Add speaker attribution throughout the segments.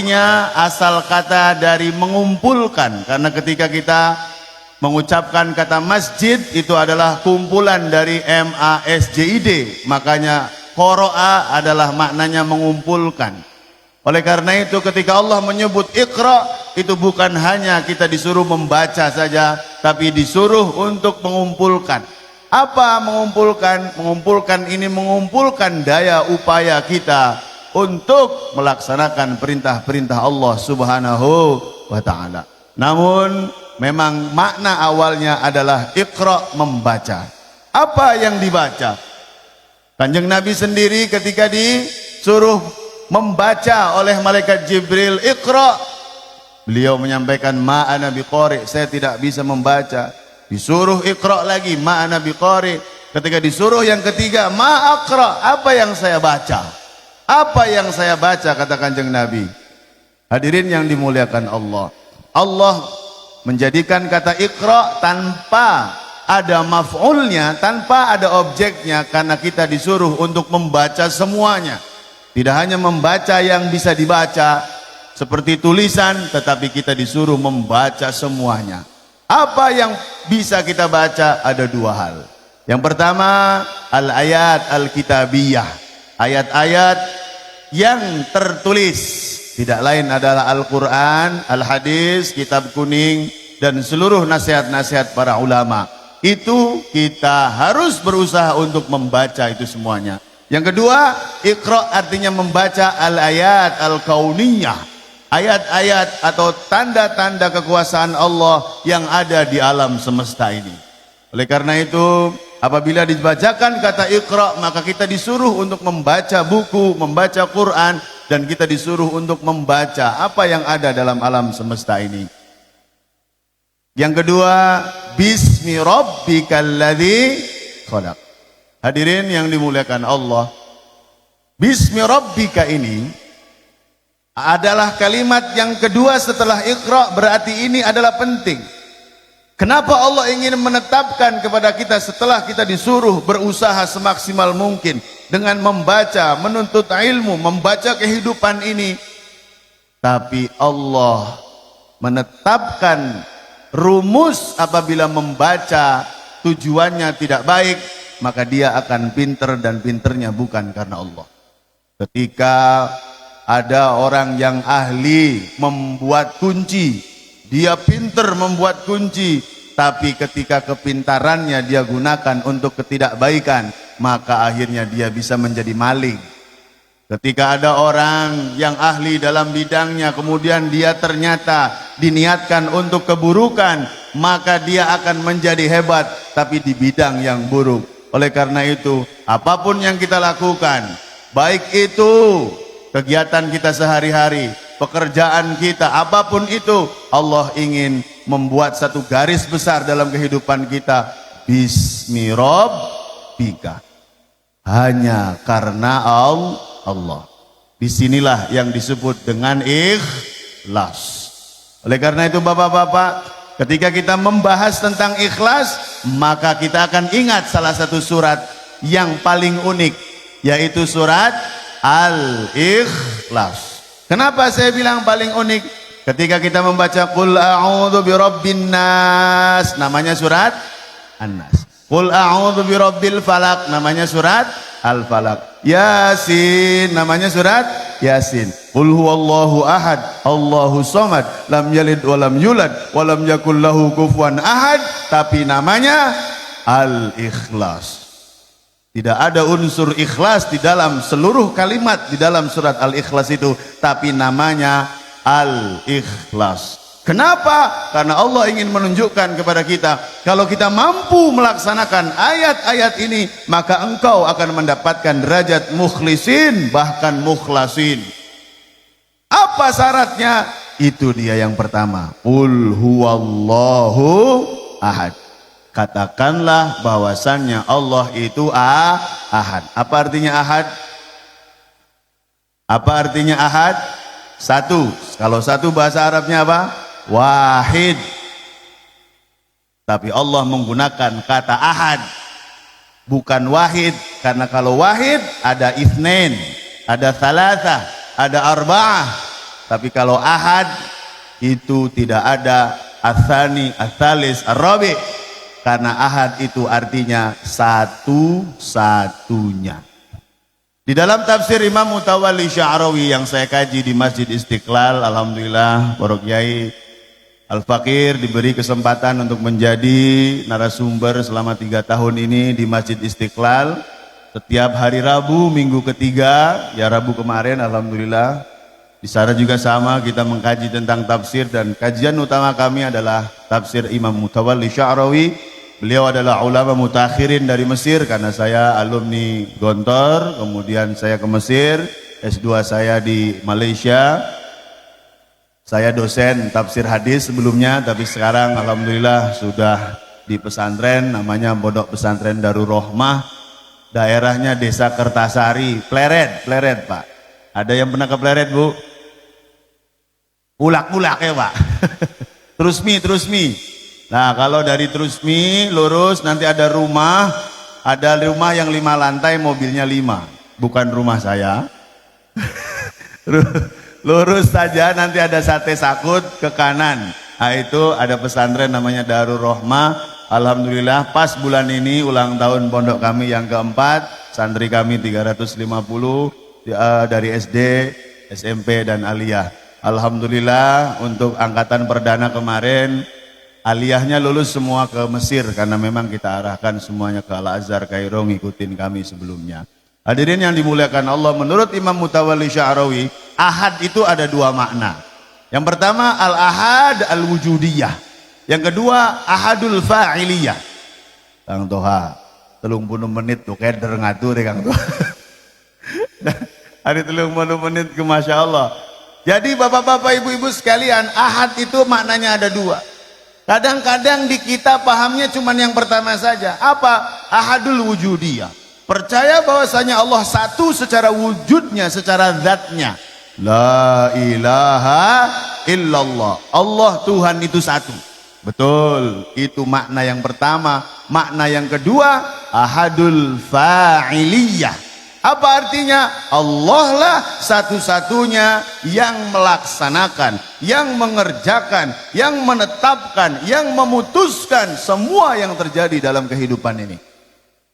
Speaker 1: artinya asal kata dari mengumpulkan, karena ketika kita mengucapkan kata masjid itu adalah kumpulan dari MASJID, makanya qara'a adalah maknanya mengumpulkan. Oleh karena itu ketika Allah menyebut Iqra, itu bukan hanya kita disuruh membaca saja, tapi disuruh untuk mengumpulkan. Apa mengumpulkan? Mengumpulkan ini mengumpulkan daya upaya kita untuk melaksanakan perintah-perintah Allah Subhanahu wa ta'ala. Namun memang makna awalnya adalah Iqra, membaca. Apa yang dibaca? Kanjeng Nabi sendiri ketika disuruh membaca oleh malaikat Jibril, Iqra, beliau menyampaikan ma ana biqari, saya tidak bisa membaca. Disuruh Iqra lagi, ma ana biqari. Ketika disuruh yang ketiga, ma aqra, apa yang saya baca? Apa yang saya baca, kata Kanjeng Nabi. Hadirin yang dimuliakan Allah, Allah menjadikan kata Iqra tanpa ada maf'ulnya, tanpa ada objeknya, karena kita disuruh untuk membaca semuanya. Tidak hanya membaca yang bisa dibaca seperti tulisan, tetapi kita disuruh membaca semuanya. Apa yang bisa kita baca? Ada dua hal. Yang pertama, al-ayat al-kitabiyah, ayat-ayat yang tertulis, tidak lain adalah Al-Quran, Al-Hadis, kitab kuning, dan seluruh nasihat-nasihat para ulama. Itu kita harus berusaha untuk membaca itu semuanya. Yang kedua, Iqra artinya membaca al-ayat al-kauniyah, ayat-ayat atau tanda-tanda kekuasaan Allah yang ada di alam semesta ini. Oleh karena itu, apabila dibacakan kata Iqra, maka kita disuruh untuk membaca buku, membaca Quran, dan kita disuruh untuk membaca apa yang ada dalam alam semesta ini. Yang kedua, bismi rabbikal ladzi khalaq. Hadirin yang dimuliakan Allah, bismi rabbika ini adalah kalimat yang kedua setelah Iqra, berarti ini adalah penting. Kenapa Allah ingin menetapkan kepada kita setelah kita disuruh berusaha semaksimal mungkin dengan membaca, menuntut ilmu, membaca kehidupan ini, tapi Allah menetapkan rumus apabila membaca tujuannya tidak baik, maka dia akan pinter, dan pinternya bukan karena Allah. Ketika ada orang yang ahli membuat kunci, dia pinter membuat kunci, tapi ketika kepintarannya dia gunakan untuk ketidakbaikan, maka akhirnya dia bisa menjadi maling. Ketika ada orang yang ahli dalam bidangnya, kemudian dia ternyata diniatkan untuk keburukan, maka dia akan menjadi hebat, tapi di bidang yang buruk. Oleh karena itu, apapun yang kita lakukan, baik itu kegiatan kita sehari-hari, pekerjaan kita, apapun itu, Allah ingin membuat satu garis besar dalam kehidupan kita. Bismi rabbika, hanya karena Allah. Disinilah yang disebut dengan ikhlas. Oleh karena itu bapak-bapak, ketika kita membahas tentang ikhlas, maka kita akan ingat salah satu surat yang paling unik, yaitu surat Al-Ikhlas. Kenapa saya bilang paling unik? Ketika kita membaca Qul a'udzu birabbin nas, namanya surat An-Nas. Qul a'udzu birabbil falaq, namanya surat Al-Falaq. Yasin, namanya surat Yasin. Qul huwallahu ahad, Allahu somad, lam yalid walam yulad, walam yakul lahu kufuwan ahad, tapi namanya Al-Ikhlas. Tidak ada unsur ikhlas di dalam seluruh kalimat di dalam surat Al-Ikhlas itu, tapi namanya Al-Ikhlas. Kenapa? Karena Allah ingin menunjukkan kepada kita, kalau kita mampu melaksanakan ayat-ayat ini, maka engkau akan mendapatkan derajat mukhlisin, bahkan mukhlasin. Apa syaratnya? Itu dia yang pertama. Qul huwallahu ahad. Katakanlah bahwasannya Allah itu ahad. Apa artinya ahad? Apa artinya ahad? Satu. Kalau satu bahasa Arabnya apa? Wahid. Tapi Allah menggunakan kata ahad, bukan wahid. Karena kalau wahid ada itsnain, ada tsalatsa, ada arba'ah. Tapi kalau ahad itu tidak ada atsani, atsalis, ar-rabi, karena ahad itu artinya satu-satunya. Di dalam tafsir Imam Mutawalli Sya'rawi yang saya kaji di Masjid Istiqlal, alhamdulillah para kiai Al-Fakir diberi kesempatan untuk menjadi narasumber selama 3 tahun ini di Masjid Istiqlal. Setiap hari Rabu, minggu ketiga, ya Rabu kemarin alhamdulillah. Di sana juga sama, kita mengkaji tentang tafsir, dan kajian utama kami adalah tafsir Imam Mutawalli Sya'rawi. Beliau adalah ulama mutakhirin dari Mesir, karena saya alumni Gontor, kemudian saya ke Mesir, S2 saya di Malaysia. Saya dosen tafsir hadis sebelumnya, tapi sekarang alhamdulillah sudah di pesantren, namanya Pondok Pesantren Darul Rohmah, daerahnya Desa Kertasari, Pleret Pak. Ada yang pernah ke Pleret, Bu? Ulak-ulak ya Pak. Trusmi. Nah kalau dari Trusmi lurus nanti ada rumah yang 5 lantai, mobilnya 5, bukan rumah saya. Lurus saja nanti ada sate sakut ke kanan. Nah itu ada pesantren namanya Darul Rohmah. Alhamdulillah pas bulan ini ulang tahun pondok kami yang keempat. Santri kami 350 dari SD, SMP dan aliyah. Alhamdulillah untuk angkatan perdana kemarin aliyahnya lulus semua ke Mesir, karena memang kita arahkan semuanya ke Al-Azhar Kairo, ngikutin kami sebelumnya. Hadirin yang dimuliakan Allah, menurut Imam Mutawalli Sya'rawi, ahad itu ada 2 makna. Yang pertama al-ahad al-wujudiyah. Yang kedua ahadul fa'iliyah. Kang Toha, 30 menit tuh keder ngatur ya Kang Toha. Hari 30 menit ke Masya Allah. Jadi bapak-bapak, ibu-ibu sekalian, ahad itu maknanya ada 2. Kadang-kadang di kita pahamnya cuma yang pertama saja. Apa? Ahadul wujudiyah. Percaya bahwasanya Allah satu secara wujudnya, secara zatnya. La ilaha illallah. Allah Tuhan itu satu. Betul, itu makna yang pertama. Makna yang kedua, ahadul fa'iliyah. Apa artinya? Allah lah satu-satunya yang melaksanakan, yang mengerjakan, yang menetapkan, yang memutuskan semua yang terjadi dalam kehidupan ini.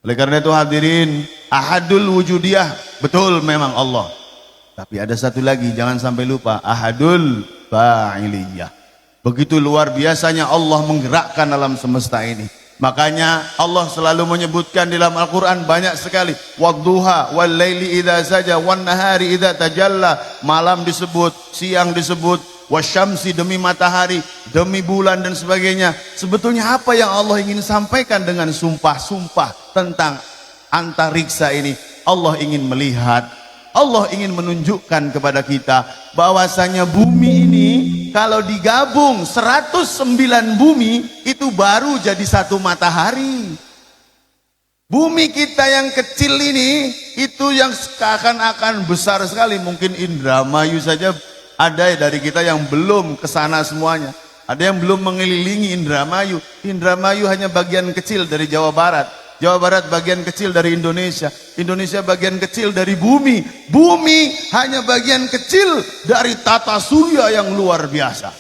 Speaker 1: Oleh karena itu hadirin, ahadul wujudiyah, betul memang Allah. Tapi ada satu lagi, jangan sampai lupa, ahadul fa'iliyah. Begitu luar biasanya Allah menggerakkan alam semesta ini. Makanya Allah selalu menyebutkan di dalam Al-Quran banyak sekali. Wadduha wal laili idza saja wan nahari idza tajalla. Malam disebut, siang disebut, wasyamsi demi matahari, demi bulan dan sebagainya. Sebetulnya apa yang Allah ingin sampaikan dengan sumpah-sumpah tentang antariksa ini? Allah ingin melihat, Allah ingin menunjukkan kepada kita bahwasanya bumi ini kalau digabung 109 bumi itu baru jadi satu matahari. Bumi kita yang kecil ini itu yang seakan-akan besar sekali. Mungkin Indramayu saja ada dari kita yang belum ke sana semuanya. Ada yang belum mengelilingi Indramayu. Indramayu hanya bagian kecil dari Jawa Barat. Jawa Barat bagian kecil dari Indonesia. Indonesia bagian kecil dari bumi. Bumi hanya bagian kecil dari tata surya yang luar biasa.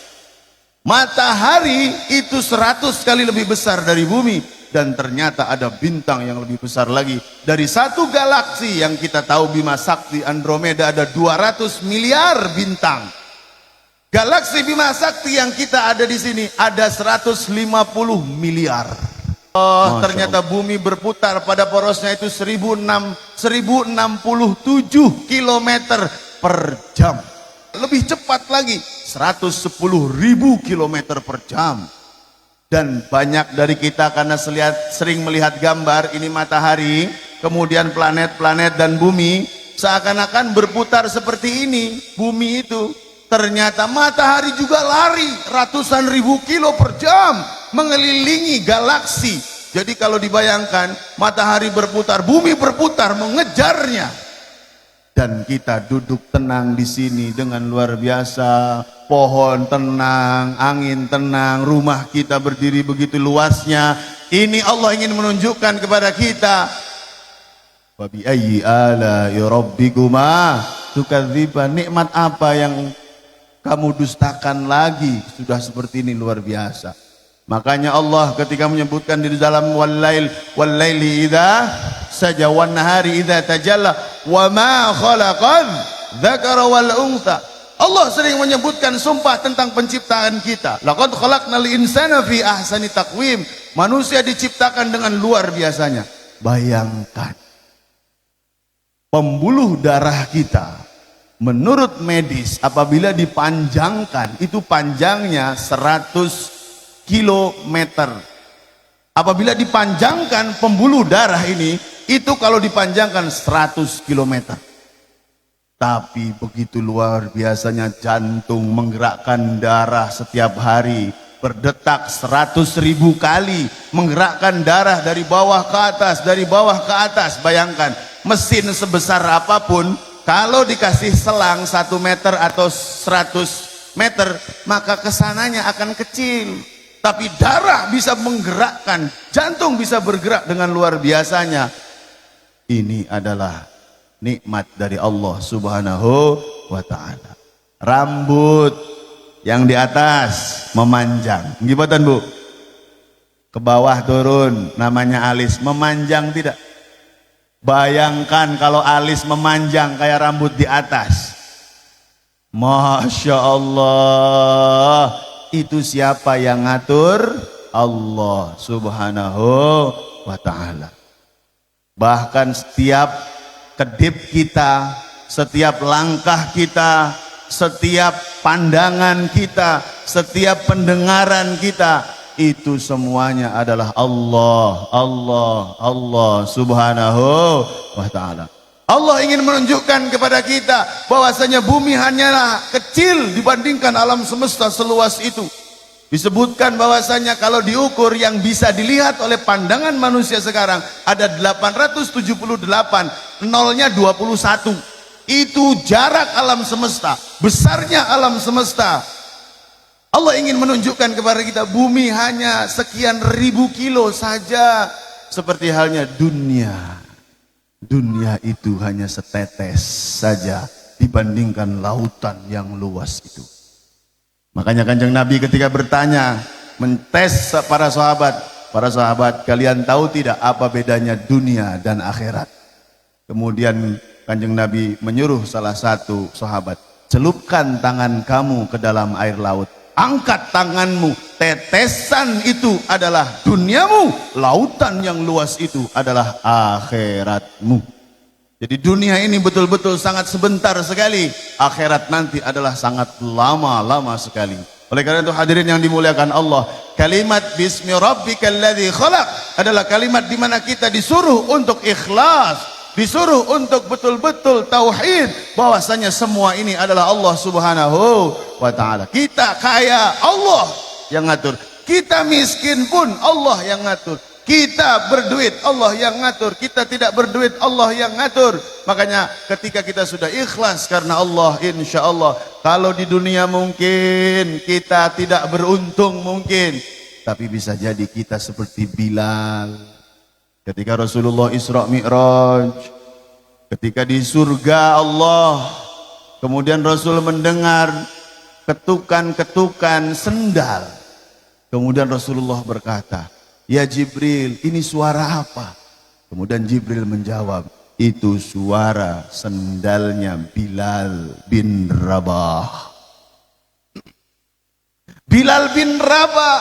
Speaker 1: Matahari itu 100 kali lebih besar dari bumi. Dan ternyata ada bintang yang lebih besar lagi. Dari satu galaksi yang kita tahu Bima Sakti Andromeda ada 200 miliar bintang. Galaksi Bima Sakti yang kita ada di sini ada 150 miliar. Oh, ternyata bumi berputar pada porosnya itu 1067 km per jam. Lebih cepat lagi 110.000 km per jam. Dan banyak dari kita karena sering melihat gambar ini matahari, kemudian planet-planet dan bumi seakan-akan berputar seperti ini. Bumi itu ternyata matahari juga lari ratusan ribu kilo per jam mengelilingi galaksi. Jadi kalau dibayangkan matahari berputar, bumi berputar mengejarnya. Dan kita duduk tenang di sini dengan luar biasa. Pohon tenang, angin tenang, rumah kita berdiri begitu luasnya. Ini Allah ingin menunjukkan kepada kita. Wa bi ayyi ala'i rabbikuma tukadziban. Nikmat apa yang kamu dustakan lagi. Sudah seperti ini luar biasa. Makanya Allah ketika menyebutkan di dalam wal-laili idza saja wan nahari idza tajalla wa ma khalaqal dzakara wal untha. Allah sering menyebutkan sumpah tentang penciptaan kita. Laqad khalaqnal insana fi ahsani taqwim. Manusia diciptakan dengan luar biasanya. Bayangkan pembuluh darah kita menurut medis apabila dipanjangkan itu panjangnya 100 kilometer. Apabila dipanjangkan pembuluh darah ini, itu kalau dipanjangkan 100 kilometer. Tapi begitu luar biasanya jantung menggerakkan darah setiap hari, berdetak 100.000 kali, menggerakkan darah dari bawah ke atas, dari bawah ke atas. Bayangkan, mesin sebesar apapun, kalau dikasih selang 1 meter atau 100 meter, maka kesananya akan kecil. Tapi darah bisa menggerakkan, jantung bisa bergerak dengan luar biasanya. Ini adalah nikmat dari Allah Subhanahu wa ta'ala. Rambut yang di atas memanjang. Gimana Bu? Ke bawah turun, namanya alis. Memanjang tidak? Bayangkan kalau alis memanjang kayak rambut di atas. Masya Allah. Itu siapa yang ngatur? Allah Subhanahu wa ta'ala. Bahkan setiap kedip kita, setiap langkah kita, setiap pandangan kita, setiap pendengaran kita, itu semuanya adalah Allah, Allah, Allah Subhanahu wa ta'ala. Allah ingin menunjukkan kepada kita bahwasanya bumi hanyalah kecil dibandingkan alam semesta seluas itu. Disebutkan bahwasanya kalau diukur yang bisa dilihat oleh pandangan manusia sekarang ada 878, nolnya 21. Itu jarak alam semesta, besarnya alam semesta. Allah ingin menunjukkan kepada kita bumi hanya sekian ribu kilo saja, seperti halnya dunia. Dunia itu hanya setetes saja dibandingkan lautan yang luas itu. Makanya Kanjeng Nabi ketika bertanya, mentes para sahabat, kalian tahu tidak apa bedanya dunia dan akhirat? Kemudian Kanjeng Nabi menyuruh salah satu sahabat, celupkan tangan kamu ke dalam air laut. Angkat tanganmu, tetesan itu adalah duniamu, lautan yang luas itu adalah akhiratmu. Jadi dunia ini betul-betul sangat sebentar sekali, akhirat nanti adalah sangat lama-lama sekali. Oleh karena itu hadirin yang dimuliakan Allah, kalimat bismi rabbikal ladzi khalaq adalah kalimat di mana kita disuruh untuk ikhlas, disuruh untuk betul-betul tauhid bahwasanya semua ini adalah Allah Subhanahu wa ta'ala. Kita kaya, Allah yang ngatur. Kita miskin pun Allah yang ngatur. Kita berduit, Allah yang ngatur. Kita tidak berduit, Allah yang ngatur. Makanya ketika kita sudah ikhlas karena Allah, insya Allah, kalau di dunia mungkin kita tidak beruntung mungkin, tapi bisa jadi kita seperti Bilal ketika Rasulullah Isra Mi'raj, ketika di surga Allah, kemudian Rasul mendengar ketukan-ketukan sendal. Kemudian Rasulullah berkata, "Ya Jibril, ini suara apa?" Kemudian Jibril menjawab, "Itu suara sendalnya Bilal bin Rabah." Bilal bin Rabah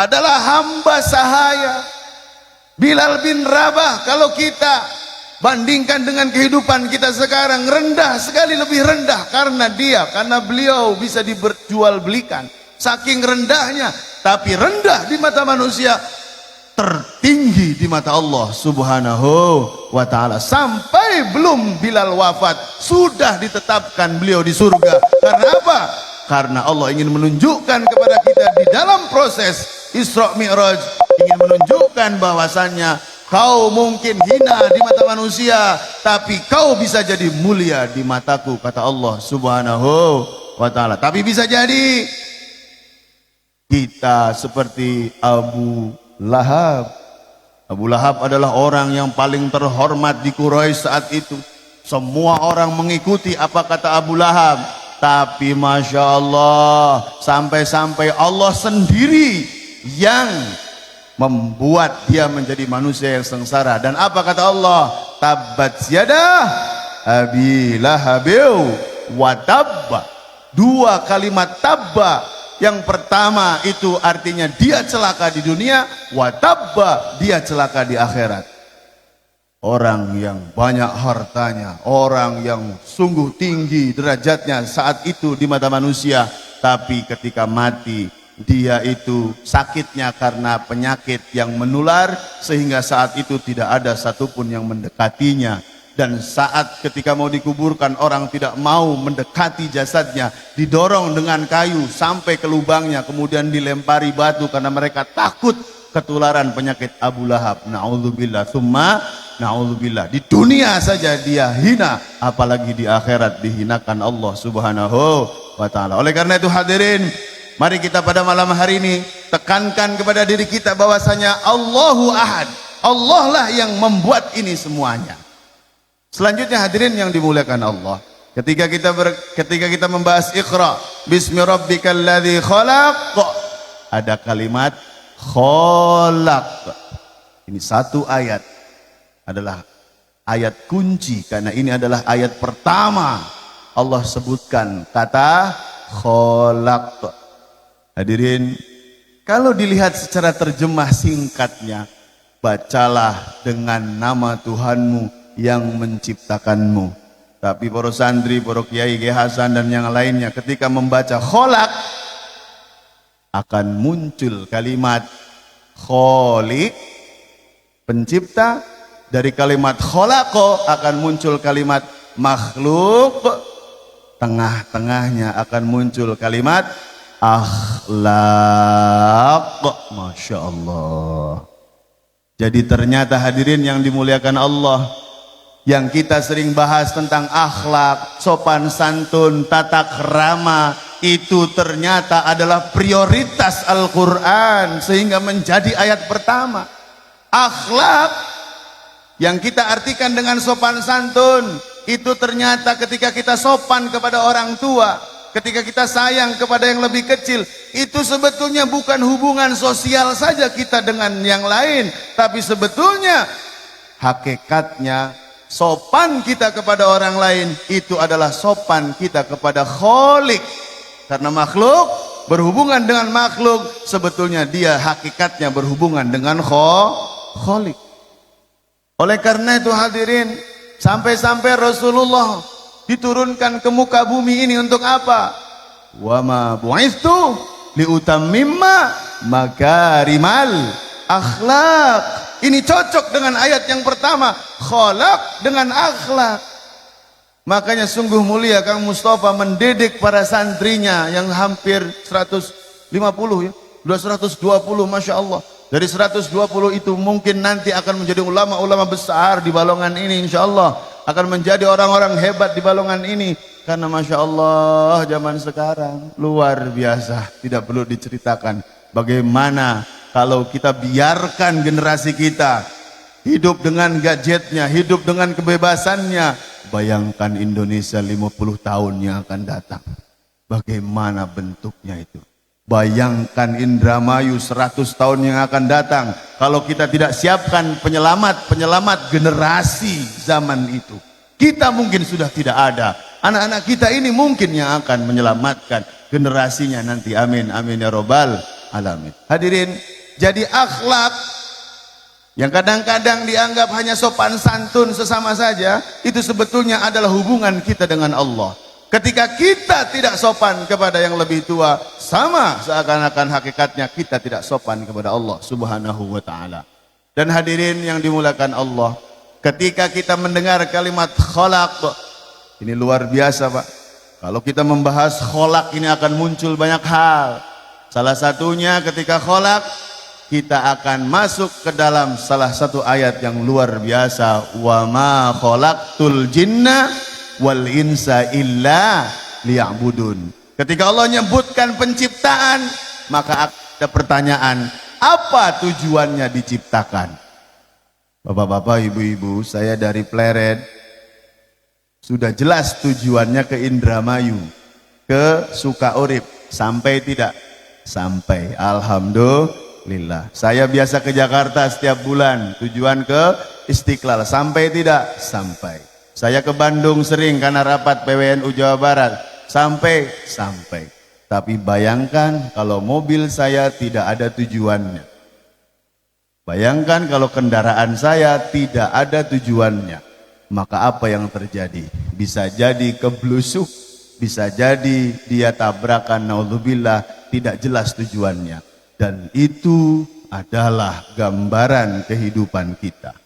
Speaker 1: adalah hamba sahaya. Bilal bin Rabah kalau kita bandingkan dengan kehidupan kita sekarang rendah sekali, lebih rendah karena beliau bisa dijual belikan saking rendahnya, tapi rendah di mata manusia, tertinggi di mata Allah Subhanahu wa ta'ala. Sampai belum Bilal wafat sudah ditetapkan beliau di surga. Karena apa? Karena Allah ingin menunjukkan kepada kita di dalam proses Isra Mi'raj, ingin menunjukkan bahwasannya kau mungkin hina di mata manusia, tapi kau bisa jadi mulia di mataku, kata Allah Subhanahu wa ta'ala. Tapi bisa jadi kita seperti Abu Lahab. Abu Lahab adalah orang yang paling terhormat di Quraisy saat itu. Semua orang mengikuti apa kata Abu Lahab. Tapi Masya Allah, sampai-sampai Allah sendiri yang membuat dia menjadi manusia yang sengsara. Dan apa kata Allah? Tabbat yadah abi lahabil wa tabba. Dua kalimat tabba. Yang pertama itu artinya dia celaka di dunia, wa tabba, dia celaka di akhirat. Orang yang banyak hartanya, orang yang sungguh tinggi derajatnya saat itu di mata manusia, tapi ketika mati dia itu sakitnya karena penyakit yang menular, sehingga saat itu tidak ada satupun yang mendekatinya. Dan saat ketika mau dikuburkan, orang tidak mau mendekati jasadnya, didorong dengan kayu sampai ke lubangnya, kemudian dilempari batu karena mereka takut ketularan penyakit Abu Lahab. Na'udzubillah, tsumma na'udzubillah. Di dunia saja dia hina, apalagi di akhirat dihinakan Allah Subhanahu wa ta'ala. Oleh karena itu hadirin, mari kita pada malam hari ini tekankan kepada diri kita bahwasanya Allahu Ahad, Allah lah yang membuat ini semuanya. Selanjutnya hadirin yang dimuliakan Allah, ketika kita membahas Iqra bismi rabbikal ladzi khalaq, ada kalimat khalaq. Ini satu ayat adalah ayat kunci, karena ini adalah ayat pertama Allah sebutkan kata khalaq. Hadirin, kalau dilihat secara terjemah singkatnya, bacalah dengan nama Tuhanmu yang menciptakanmu. Tapi para santri, para kiai, Kiai Hasan dan yang lainnya ketika membaca kholak akan muncul kalimat kholik, pencipta. Dari kalimat kholako akan muncul kalimat makhluk. Tengah-tengahnya akan muncul kalimat akhlak. Masya Allah. Jadi ternyata hadirin yang dimuliakan Allah, yang kita sering bahas tentang akhlak, sopan santun, tata krama, itu ternyata adalah prioritas Al-Quran, sehingga menjadi ayat pertama. Akhlak yang kita artikan dengan sopan santun, itu ternyata ketika kita sopan kepada orang tua, ketika kita sayang kepada yang lebih kecil, itu sebetulnya bukan hubungan sosial saja kita dengan yang lain, tapi sebetulnya hakikatnya sopan kita kepada orang lain itu adalah sopan kita kepada Kholik. Karena makhluk berhubungan dengan makhluk, sebetulnya dia hakikatnya berhubungan dengan Kholik. Oleh karena itu hadirin, sampai-sampai Rasulullah diturunkan ke muka bumi ini untuk apa? Wa ma bu'itsu liutammimma makarimal akhlak. Ini cocok dengan ayat yang pertama, kholak dengan akhlak. Makanya sungguh mulia Kang Mustafa mendidik para santrinya yang hampir 150 ya, 120, Masya Allah. Dari 120 itu mungkin nanti akan menjadi ulama-ulama besar di Balongan ini, insya Allah akan menjadi orang-orang hebat di Balongan ini. Karena Masya Allah zaman sekarang luar biasa, tidak perlu diceritakan bagaimana kalau kita biarkan generasi kita hidup dengan gadgetnya, hidup dengan kebebasannya. Bayangkan Indonesia 50 tahun yang akan datang, bagaimana bentuknya itu. Bayangkan Indramayu 100 tahun yang akan datang, kalau kita tidak siapkan penyelamat generasi zaman itu. Kita mungkin sudah tidak ada, anak-anak kita ini mungkin yang akan menyelamatkan generasinya nanti. Amin, amin ya robbal alamin. Hadirin, jadi akhlak yang kadang-kadang dianggap hanya sopan santun sesama saja, itu sebetulnya adalah hubungan kita dengan Allah. Ketika kita tidak sopan kepada yang lebih tua, sama seakan-akan hakikatnya kita tidak sopan kepada Allah Subhanahu wa ta'ala. Dan hadirin yang dimuliakan Allah, ketika kita mendengar kalimat kholak, ini luar biasa Pak. Kalau kita membahas kholak ini akan muncul banyak hal. Salah satunya ketika kholak, kita akan masuk ke dalam salah satu ayat yang luar biasa. Wa ma kholaqtul jinna wal insa illa liya'budun. Ketika Allah menyebutkan penciptaan, maka ada pertanyaan, apa tujuannya diciptakan? Bapak-bapak, ibu-ibu, saya dari Pleret, sudah jelas tujuannya ke Indramayu. ke Sukaurip. Sampai tidak? Sampai. Alhamdulillah. Saya biasa ke Jakarta setiap bulan, tujuan ke Istiqlal. Sampai tidak? Sampai. Saya ke Bandung sering karena rapat PWNU Jawa Barat. Sampai? Sampai. Tapi bayangkan kalau mobil saya tidak ada tujuannya. Bayangkan kalau kendaraan saya tidak ada tujuannya. Maka apa yang terjadi? Bisa jadi keblusuk, bisa jadi dia tabrakan, naudzubillah, tidak jelas tujuannya. Dan itu adalah gambaran kehidupan kita.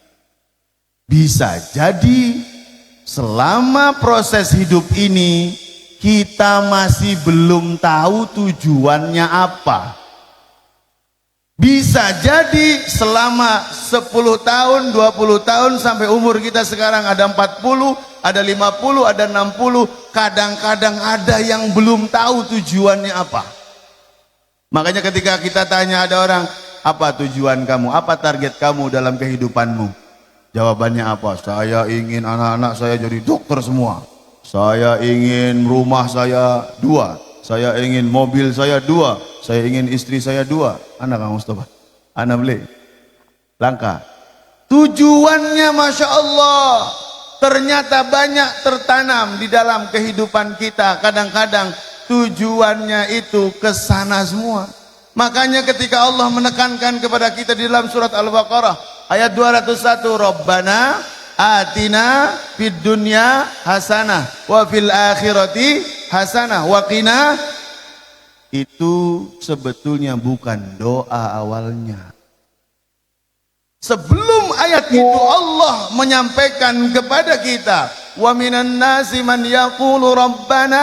Speaker 1: Bisa jadi selama proses hidup ini kita masih belum tahu tujuannya apa. Bisa jadi selama 10 tahun, 20 tahun sampai umur kita sekarang ada 40, ada 50, ada 60, kadang-kadang ada yang belum tahu tujuannya apa. Makanya ketika kita tanya ada orang, apa tujuan kamu, apa target kamu dalam kehidupanmu? Jawabannya apa? Saya ingin anak-anak saya jadi dokter semua. Saya ingin rumah saya 2. Saya ingin mobil saya 2. Saya ingin istri saya 2. Anak Kang Mustafa, anak beli langka. Tujuannya Masya Allah ternyata banyak tertanam di dalam kehidupan kita. Kadang-kadang tujuannya itu ke sana semua. Makanya ketika Allah menekankan kepada kita di dalam surat Al-Baqarah ayat 201, Rabbana atina fid dunya hasanah wa fil akhirati hasanah wa qina. Itu sebetulnya bukan doa awalnya. Sebelum ayat itu Allah menyampaikan kepada kita, wa minan nasi man yaqulu rabbana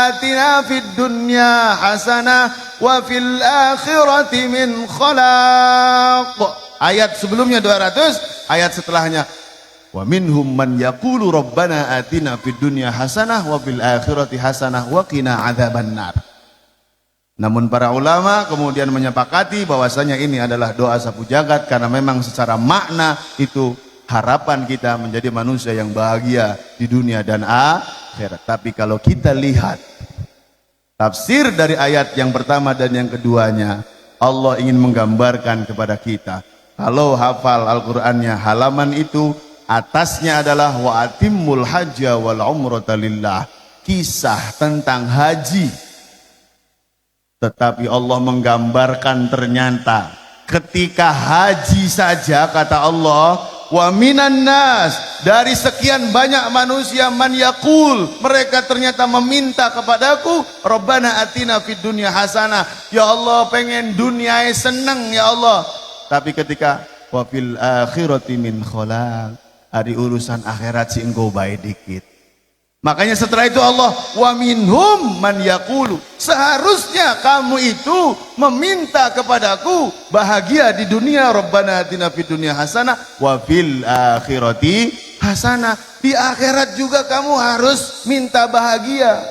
Speaker 1: atina fid dunya hasanah wa fil akhirati min khalaq. Ayat sebelumnya 200, ayat setelahnya wa minhum man yaqulu rabbana atina fid dunya hasanah wa fil akhirati hasanah wa qina adzabannar. Namun para ulama kemudian menyepakati bahwasanya ini adalah doa sapu jagat karena memang secara makna itu harapan kita menjadi manusia yang bahagia di dunia dan akhirat. Tapi kalau kita lihat tafsir dari ayat yang pertama dan yang keduanya, Allah ingin menggambarkan kepada kita, kalau hafal Al-Qur'annya halaman itu atasnya adalah wa atimmul hajja wal umrata lillah, kisah tentang haji. Tetapi Allah menggambarkan ternyata ketika haji saja kata Allah, wa minan nas, dari sekian banyak manusia man yaqul, mereka ternyata meminta kepadaku, Rabbana atina fid dunya hasanah, ya Allah pengen dunia seneng ya Allah. Tapi ketika wa fil akhirati min khalaq, hari urusan akhirat si engkau baik dikit. Makanya setelah itu Allah wa minhum man yaqulu, seharusnya kamu itu meminta kepadaku bahagia di dunia, Rabbana atina fid dunya hasanah wa fil akhirati hasanah. Di akhirat juga kamu harus minta bahagia.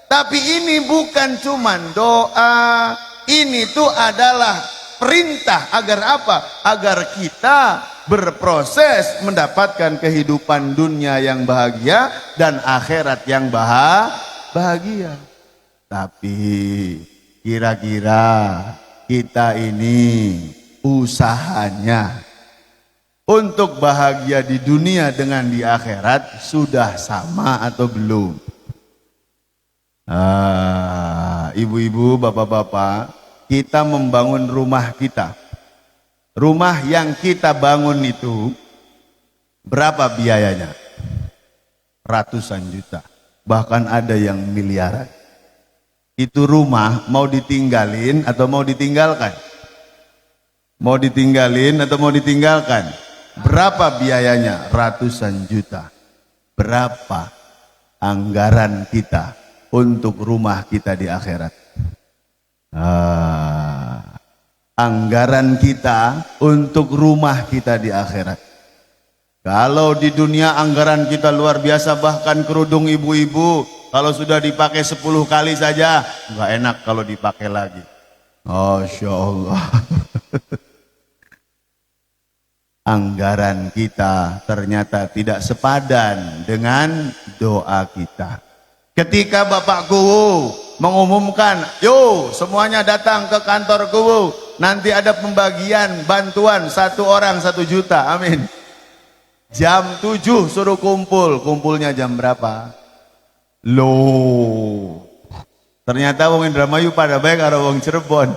Speaker 1: Tapi ini bukan cuman doa, ini tuh adalah perintah agar apa? Agar kita berproses mendapatkan kehidupan dunia yang bahagia dan akhirat yang bahagia. Tapi kira-kira kita ini usahanya untuk bahagia di dunia dengan di akhirat sudah sama atau belum? Ibu-ibu, bapak-bapak, kita membangun rumah kita. Rumah yang kita bangun itu berapa biayanya? Ratusan juta, bahkan ada yang miliaran. Itu rumah mau ditinggalin atau mau ditinggalkan? Mau ditinggalin atau mau ditinggalkan? Berapa biayanya? Ratusan juta. Berapa anggaran kita untuk rumah kita di akhirat? Anggaran kita untuk rumah kita di akhirat. Kalau di dunia anggaran kita luar biasa, bahkan kerudung ibu-ibu kalau sudah dipakai 10 kali saja nggak enak kalau dipakai lagi. Masya Allah. Anggaran kita ternyata tidak sepadan dengan doa kita. Ketika Bapak Kuwu mengumumkan, yo semuanya datang ke kantor Kuwu, nanti ada pembagian bantuan 1 orang 1 juta, amin. Jam 7 suruh kumpul, kumpulnya jam berapa? Loh, ternyata wong Indramayu pada baik karo wong Cirebon,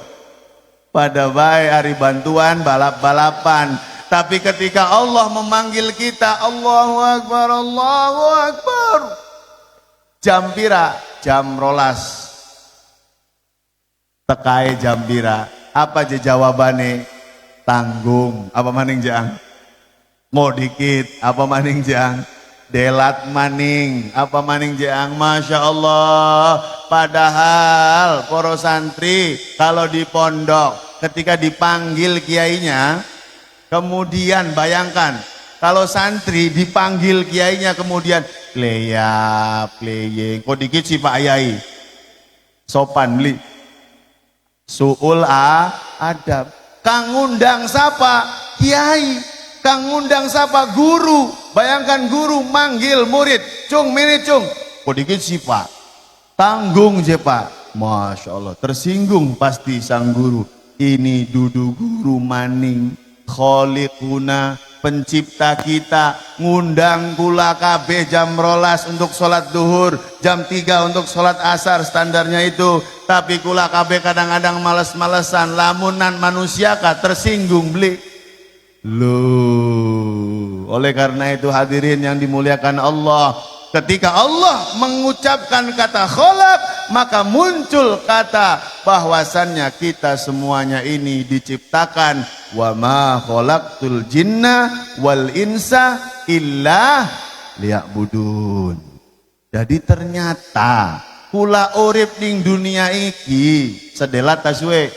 Speaker 1: pada baik hari bantuan balap-balapan. Tapi ketika Allah memanggil kita, Allahu Akbar, Allahu Akbar, jam pira? Jam rolas. Tekai jam pira? Apa je jawabane? Tanggung. Apa maning jang? Mau dikit. Apa maning jang? Delat maning. Apa maning jang? Masya Allah. Padahal poro santri kalau di pondok ketika dipanggil kiainya, kemudian bayangkan kalau santri dipanggil kiainya kemudian pleyap, pleyeng, kok dikit sih Pak Yai, sopan beli, suul adab. Kang ngundang sapa? Kiai. Kang ngundang sapa? Guru. Bayangkan guru manggil murid, cung mini cung, kok dikit sih Pak, tanggung je Pak. Masya Allah, tersinggung pasti sang guru. Ini dudu guru maning, kholiquna, pencipta kita, ngundang kula kabeh jam rolas untuk sholat duhur, jam 3 untuk sholat asar, standarnya itu. Tapi kula kabeh kadang-kadang males-malesan, lamunan manusia kah tersinggung beli. Loh, oleh karena itu hadirin yang dimuliakan Allah, ketika Allah mengucapkan kata kholaq, maka muncul kata bahwasannya kita semuanya ini diciptakan, wa ma khalaqtul jinna wal insa illa liya'budun. Jadi ternyata kula urip ning dunia iki sedelat taswe,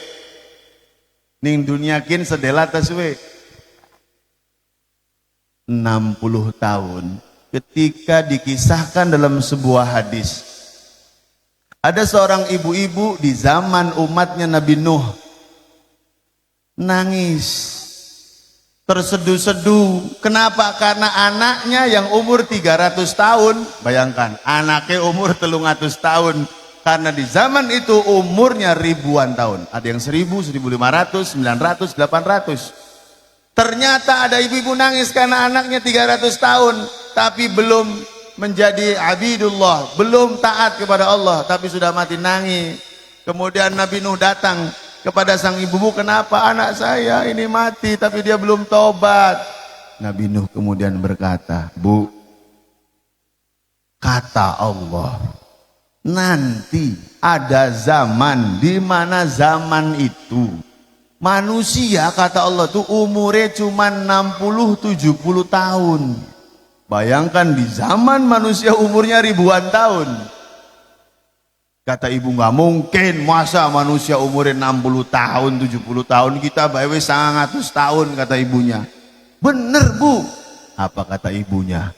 Speaker 1: ning dunia kin sedelat taswe 60 tahun. Ketika dikisahkan dalam sebuah hadis, ada seorang ibu-ibu di zaman umatnya Nabi Nuh nangis, terseduh-seduh. Kenapa? Karena anaknya yang umur 300 tahun, bayangkan anaknya umur 300 tahun, karena di zaman itu umurnya ribuan tahun, ada yang 1000, 1500, 900, 800. Ternyata ada ibu-ibu nangis karena anaknya 300 tahun tapi belum menjadi abidullah, belum taat kepada Allah, tapi sudah mati nangis. Kemudian Nabi Nuh datang kepada sang ibu-ibu, kenapa anak saya ini mati tapi dia belum tobat? Nabi Nuh kemudian berkata, Bu, kata Allah, nanti ada zaman di mana zaman itu manusia, kata Allah tuh umurnya cuma 60-70 tahun. Bayangkan di zaman manusia umurnya ribuan tahun. Kata ibu, nggak mungkin, masa manusia umurnya 60 tahun, 70 tahun, kita bawe 100 tahun, kata ibunya. Bener Bu. Apa kata ibunya?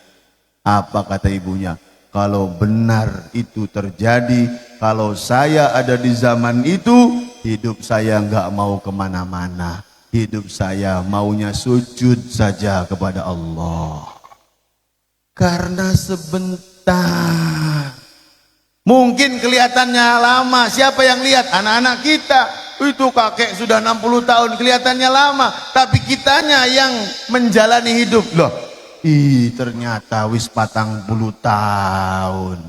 Speaker 1: Apa kata ibunya? Kalau benar itu terjadi, kalau saya ada di zaman itu, hidup saya nggak mau kemana-mana. Hidup saya maunya sujud saja kepada Allah. Karena sebentar. Mungkin kelihatannya lama. Siapa yang lihat? Anak-anak kita. Itu kakek sudah 60 tahun, kelihatannya lama. Tapi kitanya yang menjalani hidup. Loh, ternyata wis 40 tahun.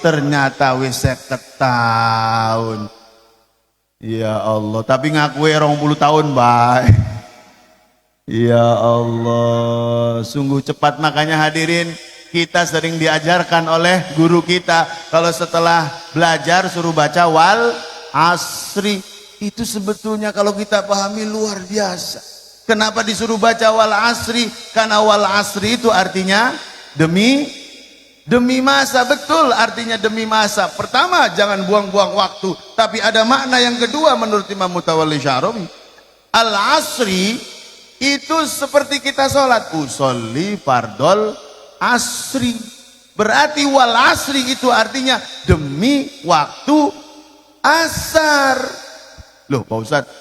Speaker 1: Ternyata wis 50 tahun. Ya Allah, tapi ngaku 20 tahun baik. Ya Allah, sungguh cepat. Makanya hadirin, kita sering diajarkan oleh guru kita, kalau setelah belajar suruh baca wal asri. Itu sebetulnya kalau kita pahami luar biasa. Kenapa disuruh baca wal asri? Karena wal asri itu artinya demi masa. Betul, artinya demi masa. Pertama, jangan buang-buang waktu. Tapi ada makna yang kedua menurut Imam Mutawalli Sya'rawi. Al-asri itu seperti kita sholat, usolli fardol asri. Berarti wal asri itu artinya demi waktu asar. Loh Pak Ustadz,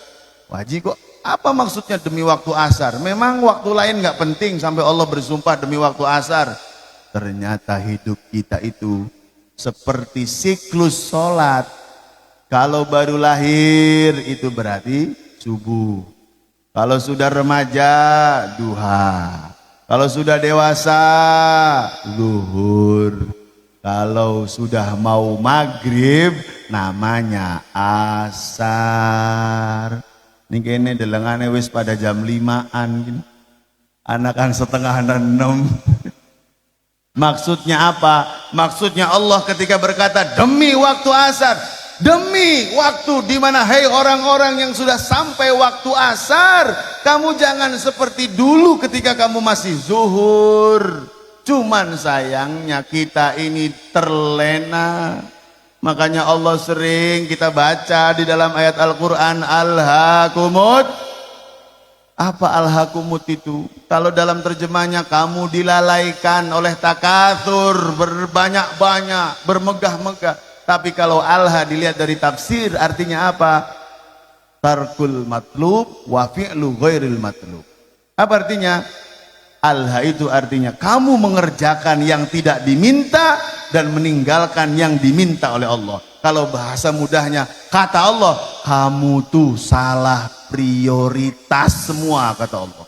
Speaker 1: Haji kok apa maksudnya demi waktu asar? Memang waktu lain nggak penting sampai Allah bersumpah demi waktu asar. Ternyata hidup kita itu seperti siklus sholat. Kalau baru lahir itu berarti subuh. Kalau sudah remaja, duha. Kalau sudah dewasa, zuhur. Kalau sudah mau maghrib, namanya asar. Ini kayaknya delengane wis pada jam 5-an gini. Anakan setengah 6. Maksudnya apa? Maksudnya Allah ketika berkata demi waktu asar, demi waktu di mana hai orang-orang yang sudah sampai waktu asar, kamu jangan seperti dulu ketika kamu masih zuhur. Cuman sayangnya kita ini terlena. Makanya Allah sering kita baca di dalam ayat Al-Quran, alhaakumut. Apa alhaakumut itu? Kalau dalam terjemahnya, kamu dilalaikan oleh takatsur, berbanyak-banyak, bermegah-megah. Tapi kalau alha dilihat dari tafsir, artinya apa? Tarkul matlub wa fi'lu ghairil matlub. Apa artinya? Alha itu artinya kamu mengerjakan yang tidak diminta dan meninggalkan yang diminta oleh Allah. Kalau bahasa mudahnya, kata Allah, kamu tuh salah prioritas semua, kata Allah.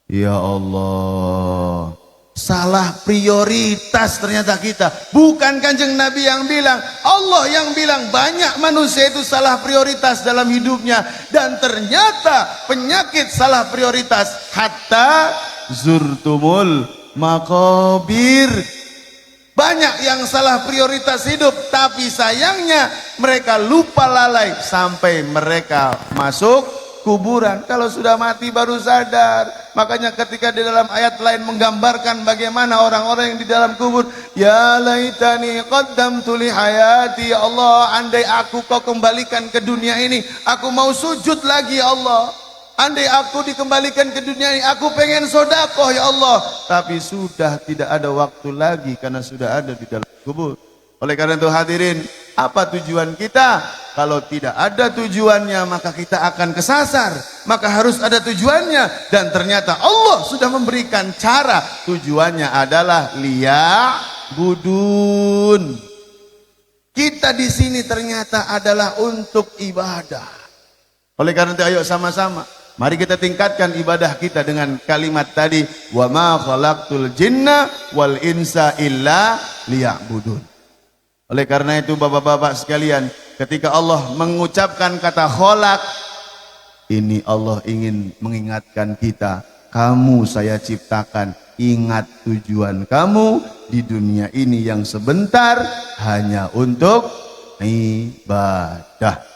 Speaker 1: Ya Allah, salah prioritas ternyata kita. Bukan Kanjeng Nabi yang bilang, Allah yang bilang banyak manusia itu salah prioritas dalam hidupnya. Dan ternyata penyakit salah prioritas, hatta zurtumul makobir. Banyak yang salah prioritas hidup, tapi sayangnya mereka lupa lalai sampai mereka masuk kuburan. Kalau sudah mati baru sadar. Makanya ketika di dalam ayat lain menggambarkan bagaimana orang-orang yang di dalam kubur, ya laitani qaddamtu li hayati, ya Allah, andai aku kau kembalikan ke dunia ini, aku mau sujud lagi ya Allah. Andai aku dikembalikan ke dunia ini, aku pengen sodakoh ya Allah. Tapi sudah tidak ada waktu lagi karena sudah ada di dalam kubur. Oleh karena itu hadirin, apa tujuan kita? Kalau tidak ada tujuannya maka kita akan kesasar. Maka harus ada tujuannya. Dan ternyata Allah sudah memberikan cara. Tujuannya adalah liya'budun. Kita di sini ternyata adalah untuk ibadah. Oleh karena itu ayo sama-sama, mari kita tingkatkan ibadah kita dengan kalimat tadi, wa ma khalaqtul jinna wal insa illa liya'budun. Oleh karena itu bapak-bapak sekalian, ketika Allah mengucapkan kata khalaq, ini Allah ingin mengingatkan kita, kamu saya ciptakan, ingat tujuan kamu di dunia ini yang sebentar hanya untuk ibadah.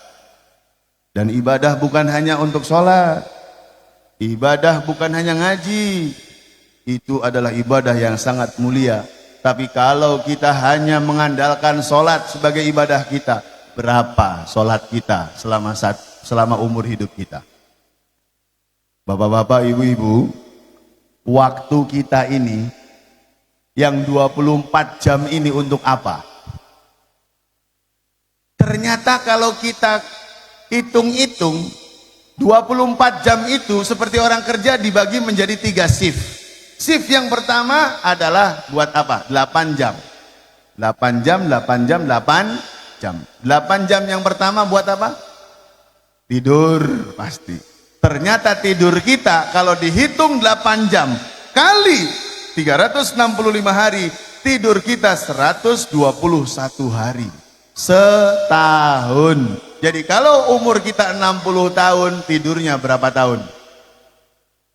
Speaker 1: Dan ibadah bukan hanya untuk sholat, ibadah bukan hanya ngaji, itu adalah ibadah yang sangat mulia. Tapi kalau kita hanya mengandalkan sholat sebagai ibadah kita, berapa sholat kita selama umur hidup kita? Bapak-bapak, ibu-ibu, waktu kita ini yang 24 jam ini untuk apa? Ternyata kalau kita hitung-hitung 24 jam itu seperti orang kerja dibagi menjadi 3 shift. Shift yang pertama adalah buat apa? 8 jam. 8 jam, 8 jam, 8 jam. 8 jam yang pertama buat apa? Tidur pasti. Ternyata tidur kita kalau dihitung 8 jam kali 365 hari, tidur kita 121 hari. Setahun. Jadi kalau umur kita 60 tahun, tidurnya berapa tahun?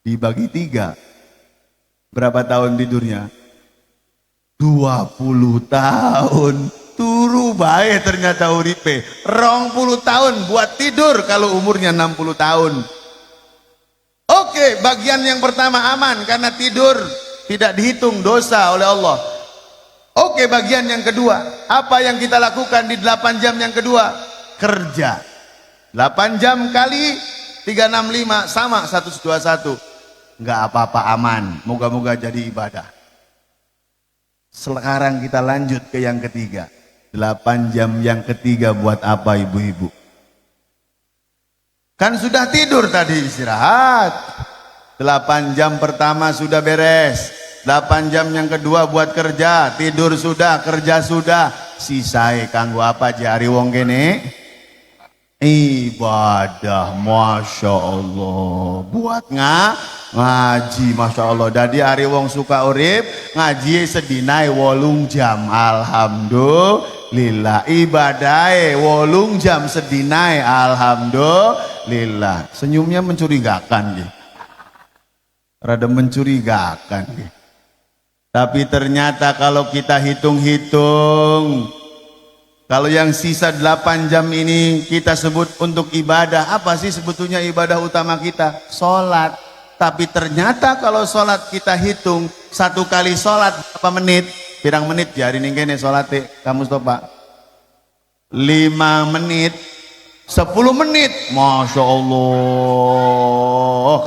Speaker 1: Dibagi 3. Berapa tahun tidurnya? 20 tahun. Turu bae ternyata uripe. 20 tahun buat tidur kalau umurnya 60 tahun. Oke, bagian yang pertama aman karena tidur tidak dihitung dosa oleh Allah. Oke, bagian yang kedua, apa yang kita lakukan di 8 jam yang kedua? Kerja. 8 jam kali 365 sama 121. Enggak apa-apa, aman. Moga-moga jadi ibadah. Sekarang kita lanjut ke yang ketiga. 8 jam yang ketiga buat apa ibu-ibu? Kan sudah tidur tadi, istirahat. 8 jam pertama sudah beres. 8 jam yang kedua buat kerja. Tidur sudah, kerja sudah. sisae kanggo apa jari wong kene? Ibadah. Masya Allah, buat ngaji. Masya Allah. Jadi hari wong suka urip ngaji sedinai 8 jam. Alhamdulillah. Ibadai 8 jam sedinai. Alhamdulillah. Senyumnya mencurigakan gitu. Rada mencurigakan gitu. Tapi ternyata kalau kita hitung-hitung, kalau yang sisa 8 jam ini kita sebut untuk ibadah. Apa sih sebetulnya ibadah utama kita? Sholat. Tapi ternyata kalau sholat kita hitung, 1 kali sholat berapa menit? Pirang menit jari nih kene sholat kamu stop Pak? 5 menit, 10 menit. Masya Allah.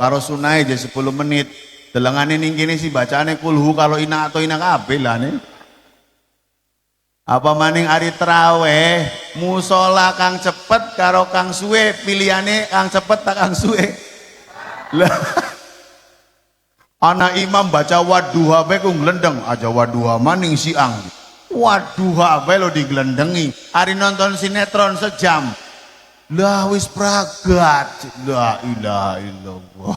Speaker 1: Karo sunai aja 10 menit. Delengane ning kene sih bacaane kulhu kalau ina atau ina kabeh lah nih. Apa maning ari traweh musola kang cepet karo kang suwe, pilihane kang cepet tak kang suwe. Lah ana imam baca wadduha bae ku glendeng aja wadduha maning siang. Wadduha bae lo diglendengi. Ari nonton sinetron sejam. Lah wis pragat. La ilaha illallah.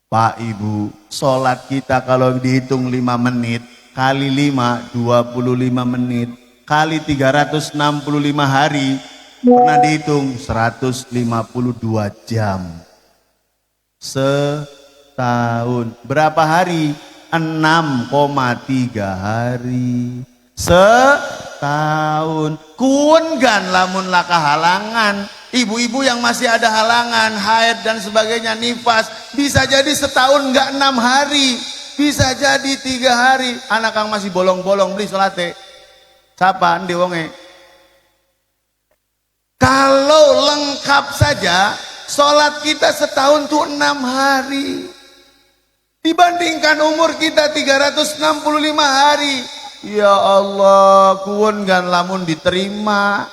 Speaker 1: Pak Ibu, sholat kita kalau dihitung 5 menit kali 5, 25 menit kali 365 hari, pernah dihitung 152 jam setahun. Berapa hari? 6,3 hari setahun. Kuengan lamun laka halangan. Ibu-ibu yang masih ada halangan, haid dan sebagainya, nifas, bisa jadi setahun enggak 6 hari, bisa jadi 3 hari. Anak kang masih bolong-bolong beli salate. Siapa ndi wonge? Kalau lengkap saja sholat kita setahun tuh 6 hari. Dibandingkan umur kita 365 hari. Ya Allah, kuwun kan lamun diterima.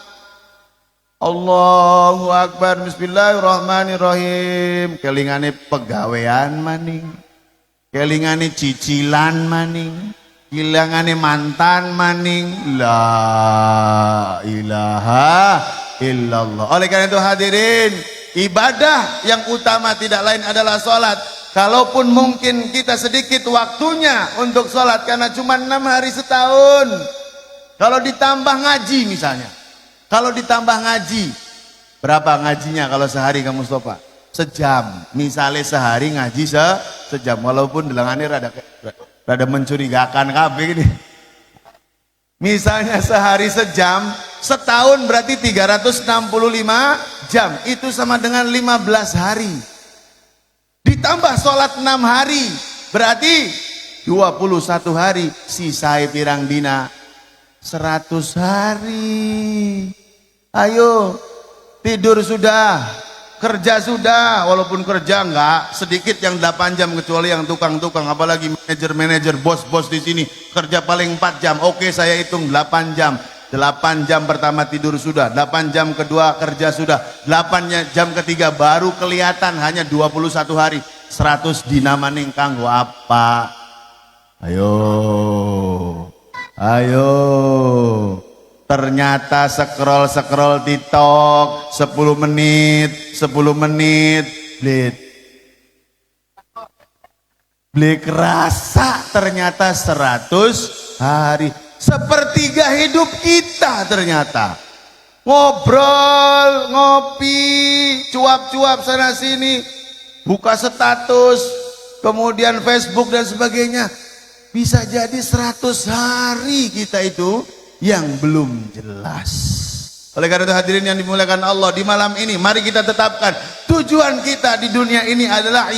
Speaker 1: Allahu Akbar. Bismillahirrahmanirrahim. Kelingane pegawean maning, kelingane cicilan maning, kelingane mantan maning. La ilaha illallah. Oleh karena itu hadirin, ibadah yang utama tidak lain adalah sholat. Kalaupun mungkin kita sedikit waktunya untuk sholat karena cuma 6 hari setahun, kalau ditambah ngaji misalnya, kalau ditambah ngaji, berapa ngajinya kalau sehari kamu Mustafa? Sejam. Misalnya sehari ngaji sejam, walaupun delengannya rada mencurigakan kabeh ini. Misalnya sehari sejam, setahun berarti 365 jam. Itu sama dengan 15 hari. Ditambah sholat 6 hari, berarti 21 hari. Sisai pirang dina? 100 hari. Ayo, tidur sudah, kerja sudah, walaupun kerja enggak sedikit yang 8 jam, kecuali yang tukang-tukang, apalagi manajer-manajer, bos-bos di sini kerja paling 4 jam. Oke, saya hitung 8 jam. 8 jam pertama tidur sudah, 8 jam kedua kerja sudah, 8 jam ketiga baru kelihatan hanya 21 hari. 100 dina maning kanggo apa? Ayo. Ternyata scroll TikTok 10 menit blik rasa ternyata 100 hari. Sepertiga hidup kita ternyata. Ngobrol, ngopi, cuap-cuap sana sini, buka status, kemudian Facebook dan sebagainya. Bisa jadi 100 hari kita itu yang belum jelas. Oleh karena itu hadirin yang dimuliakan Allah, di malam ini mari kita tetapkan tujuan kita di dunia ini adalah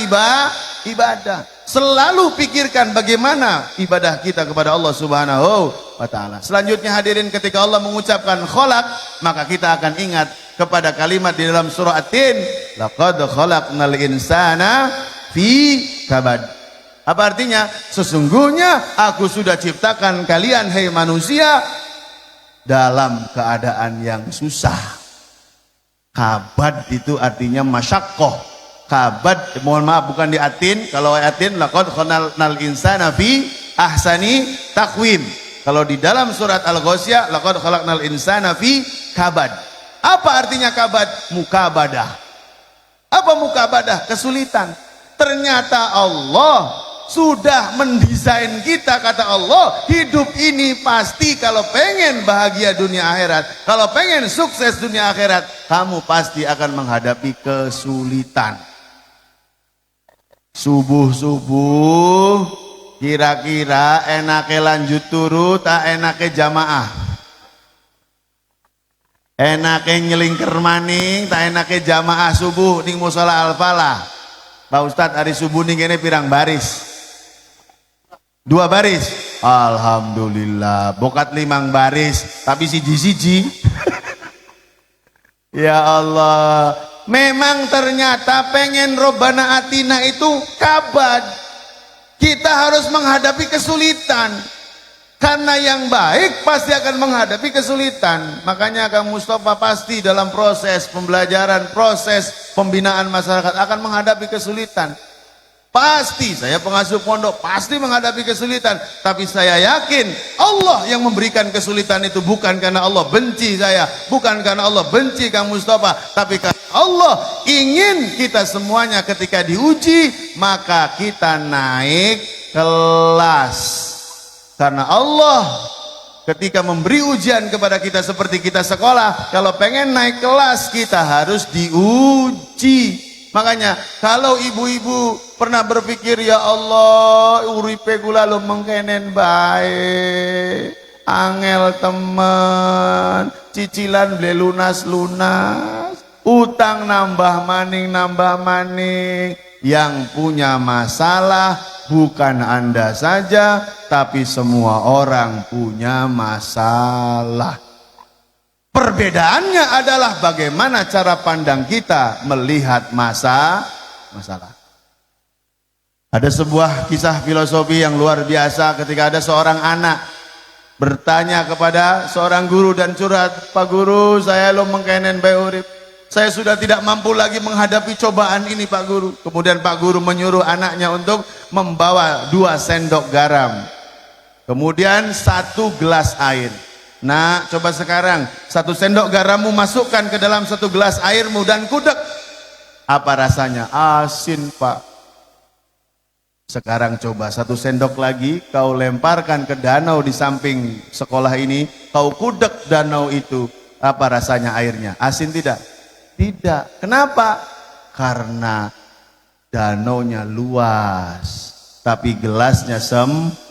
Speaker 1: ibadah. Selalu pikirkan bagaimana ibadah kita kepada Allah Subhanahu wa ta'ala. Selanjutnya hadirin, ketika Allah mengucapkan khalaq, maka kita akan ingat kepada kalimat di dalam surah At-Tin, laqad khalaqnal insana fi kabad. Apa artinya? Sesungguhnya aku sudah ciptakan kalian hai manusia dalam keadaan yang susah. Kabad itu artinya masyaqqah. Kabad, mohon maaf bukan di Atin. Kalau Atin laqad khalaqnal insana fi ahsani taqwim. Kalau di dalam surat Al-Ghasyiyah, laqad khalaqnal insana fi kabad. Apa artinya kabad? Mukabadah. Apa mukabadah? Kesulitan. Ternyata Allah sudah mendesain kita, kata Allah, hidup ini pasti kalau pengen bahagia dunia akhirat, kalau pengen sukses dunia akhirat, kamu pasti akan menghadapi kesulitan. Subuh-subuh kira-kira enake lanjut turu tak enake jamaah, enake nyelingker maning tak enake jamaah subuh ning musala Al-Falah. Pak Ustadz hari subuh ning kene pirang baris? 2 baris. Alhamdulillah. Bokat 5 baris tapi siji-siji. Ya Allah, memang ternyata pengen Robbana Atina itu kabad. Kita harus menghadapi kesulitan, karena yang baik pasti akan menghadapi kesulitan. Makanya Kang Mustafa pasti dalam proses pembelajaran, proses pembinaan masyarakat akan menghadapi kesulitan. Pasti, saya pengasuh pondok pasti menghadapi kesulitan. Tapi saya yakin Allah yang memberikan kesulitan itu bukan karena Allah benci saya, bukan karena Allah benci Kang Mustafa, tapi karena Allah ingin kita semuanya ketika diuji maka kita naik kelas. Karena Allah ketika memberi ujian kepada kita seperti kita sekolah, kalau pengen naik kelas kita harus diuji. Makanya kalau ibu-ibu pernah berpikir, ya Allah uripe kula lu mengkenen bae, angel temen, cicilan beli lunas-lunas, utang nambah maning. Yang punya masalah bukan Anda saja, tapi semua orang punya masalah. Perbedaannya adalah bagaimana cara pandang kita melihat masalah. Ada sebuah kisah filosofi yang luar biasa ketika ada seorang anak bertanya kepada seorang guru dan curhat, "Pak Guru, saya lo mengkenen bae urip. Saya sudah tidak mampu lagi menghadapi cobaan ini, Pak Guru." Kemudian Pak Guru menyuruh anaknya untuk membawa 2 sendok garam. Kemudian 1 gelas air. Nah, coba sekarang 1 sendok garammu masukkan ke dalam 1 gelas airmu dan kudek. Apa rasanya? Asin, Pak. Sekarang coba 1 sendok lagi kau lemparkan ke danau di samping sekolah ini, kau kudek danau itu. Apa rasanya airnya? Asin tidak? Tidak. Kenapa? Karena danaunya luas, tapi gelasnya sempit.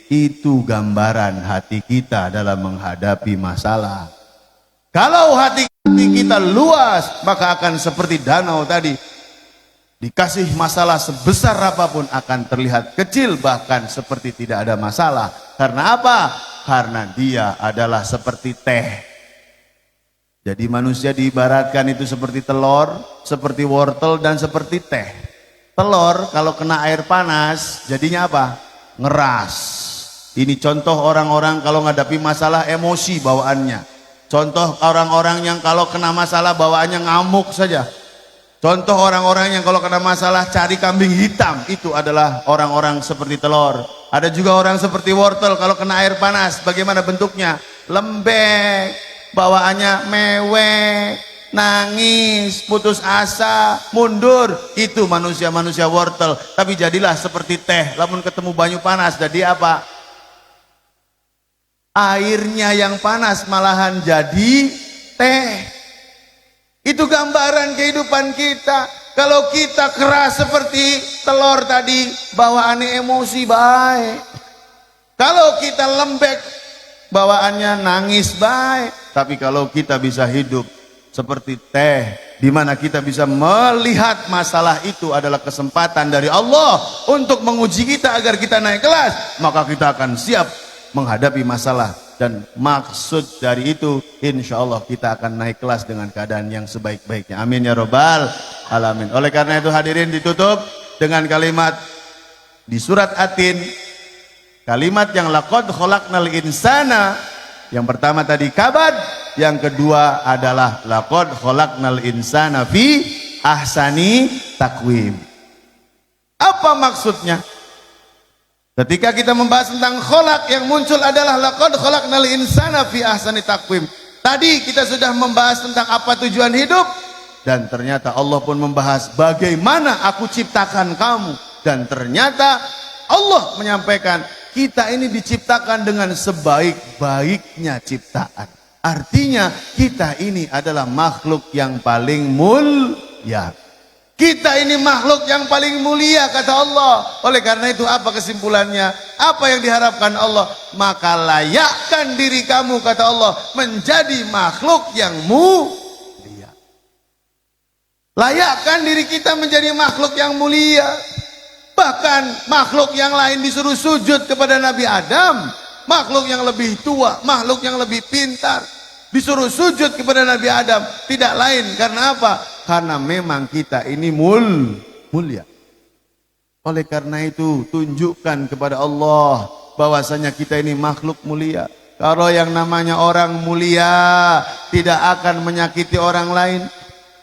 Speaker 1: Itu gambaran hati kita dalam menghadapi masalah. Kalau hati kita luas, maka akan seperti danau tadi. Dikasih masalah sebesar apapun akan terlihat kecil, bahkan seperti tidak ada masalah. Karena apa? Karena dia adalah seperti teh. Jadi manusia diibaratkan itu seperti telur, seperti wortel, dan seperti teh. Telur kalau kena air panas jadinya apa? Ngeras. Ini contoh orang-orang kalau menghadapi masalah emosi bawaannya. Contoh orang-orang yang kalau kena masalah bawaannya ngamuk saja. Contoh orang-orang yang kalau kena masalah cari kambing hitam. Itu adalah orang-orang seperti telur. Ada juga orang seperti wortel, kalau kena air panas bagaimana bentuknya? Lembek, bawaannya mewek, nangis, putus asa, mundur. Itu manusia-manusia wortel. Tapi jadilah seperti teh, lamun ketemu banyu panas jadi apa? Airnya yang panas malahan jadi teh. Itu gambaran kehidupan kita. Kalau kita keras seperti telur tadi, bawaannya emosi baik. Kalau kita lembek, bawaannya nangis baik. Tapi kalau kita bisa hidup seperti teh, di mana kita bisa melihat masalah itu adalah kesempatan dari Allah untuk menguji kita agar kita naik kelas, maka kita akan siap menghadapi masalah. Dan maksud dari itu insya Allah kita akan naik kelas dengan keadaan yang sebaik-baiknya. Amin ya robbal alamin. Oleh karena itu hadirin, ditutup dengan kalimat di surat Atin, kalimat yang laqad khalaqnal insana. Yang pertama tadi kabad, yang kedua adalah laqad khalaqnal insana fi ahsani takwim. Apa maksudnya? Ketika kita membahas tentang kholak, yang muncul adalah laqad khalaqnal insana fi ahsani taqwim. Tadi kita sudah membahas tentang apa tujuan hidup, dan ternyata Allah pun membahas bagaimana aku ciptakan kamu, dan ternyata Allah menyampaikan kita ini diciptakan dengan sebaik-baiknya ciptaan. Artinya kita ini adalah makhluk yang paling mulia. Kita ini makhluk yang paling mulia kata Allah. Oleh karena itu apa kesimpulannya? Apa yang diharapkan Allah? Maka layakkan diri kamu kata Allah menjadi makhluk yang mulia. Layakkan diri kita menjadi makhluk yang mulia. Bahkan makhluk yang lain disuruh sujud kepada Nabi Adam. Makhluk yang lebih tua, makhluk yang lebih pintar, disuruh sujud kepada Nabi Adam. Tidak lain karena apa? Karena memang kita ini mulia. Oleh karena itu tunjukkan kepada Allah bahwasanya kita ini makhluk mulia. Kalau yang namanya orang mulia tidak akan menyakiti orang lain.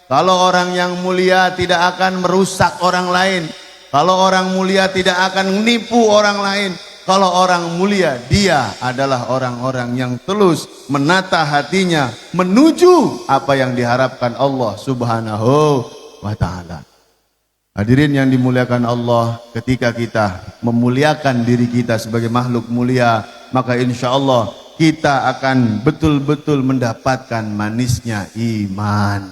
Speaker 1: Kalau orang yang mulia tidak akan merusak orang lain. Kalau orang mulia tidak akan menipu orang lain. Kalau orang mulia, dia adalah orang-orang yang tulus menata hatinya menuju apa yang diharapkan Allah Subhanahu wa ta'ala. Hadirin yang dimuliakan Allah, ketika kita memuliakan diri kita sebagai makhluk mulia, maka insya Allah kita akan betul-betul mendapatkan manisnya iman.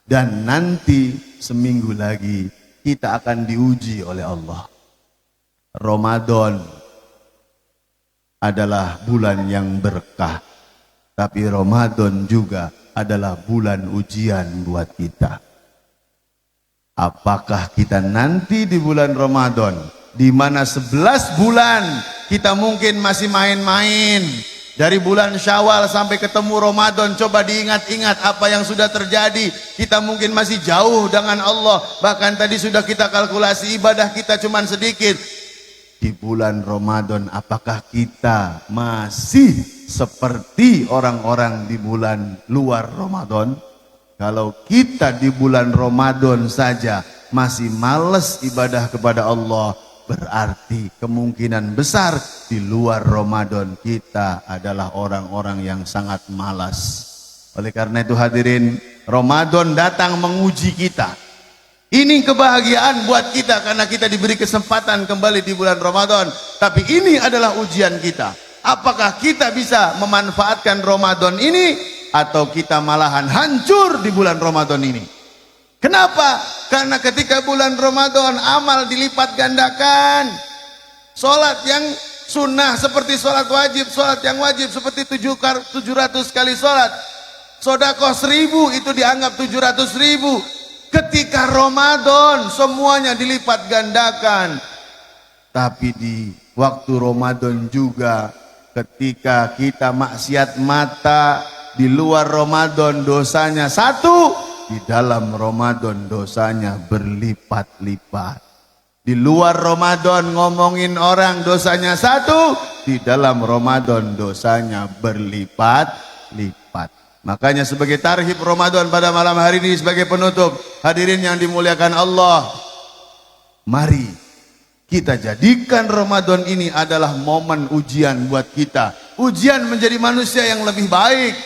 Speaker 1: Dan nanti seminggu lagi kita akan diuji oleh Allah. Ramadan adalah bulan yang berkah, tapi Ramadan juga adalah bulan ujian buat kita. Apakah kita nanti di bulan Ramadan, di mana 11 bulan kita mungkin masih main-main, dari bulan Syawal sampai ketemu Ramadan, coba diingat-ingat apa yang sudah terjadi. Kita mungkin masih jauh dengan Allah, bahkan tadi sudah kita kalkulasi ibadah kita cuman sedikit. Di bulan Ramadan apakah kita masih seperti orang-orang di bulan luar Ramadan? Kalau kita di bulan Ramadan saja masih males ibadah kepada Allah, berarti kemungkinan besar di luar Ramadan kita adalah orang-orang yang sangat malas. Oleh karena itu hadirin, Ramadan datang menguji kita. Ini kebahagiaan buat kita karena kita diberi kesempatan kembali di bulan Ramadan. Tapi ini adalah ujian kita. Apakah kita bisa memanfaatkan Ramadan ini atau kita malahan hancur di bulan Ramadan ini? Kenapa? Karena ketika bulan Ramadan amal dilipat gandakan. Sholat yang sunnah seperti sholat wajib, sholat yang wajib seperti 700 kali sholat. Sedekah 1000 itu dianggap 700.000. Ketika Ramadan semuanya dilipat gandakan. Tapi di waktu Ramadan juga ketika kita maksiat mata, di luar Ramadan dosanya 1, di dalam Ramadan dosanya berlipat-lipat. Di luar Ramadan ngomongin orang dosanya 1, di dalam Ramadan dosanya berlipat-lipat. Makanya sebagai tarhib Ramadan pada malam hari ini, sebagai penutup, hadirin yang dimuliakan Allah, mari kita jadikan Ramadan ini adalah momen ujian buat kita. Ujian menjadi manusia yang lebih baik.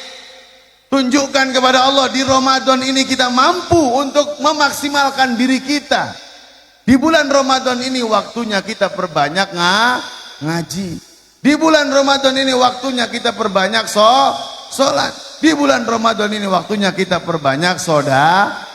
Speaker 1: Tunjukkan kepada Allah di Ramadan ini kita mampu untuk memaksimalkan diri kita. Di bulan Ramadan ini waktunya kita perbanyak ngaji. Di bulan Ramadan ini waktunya kita perbanyak sholat. Di bulan Ramadan ini waktunya kita perbanyak sedekah.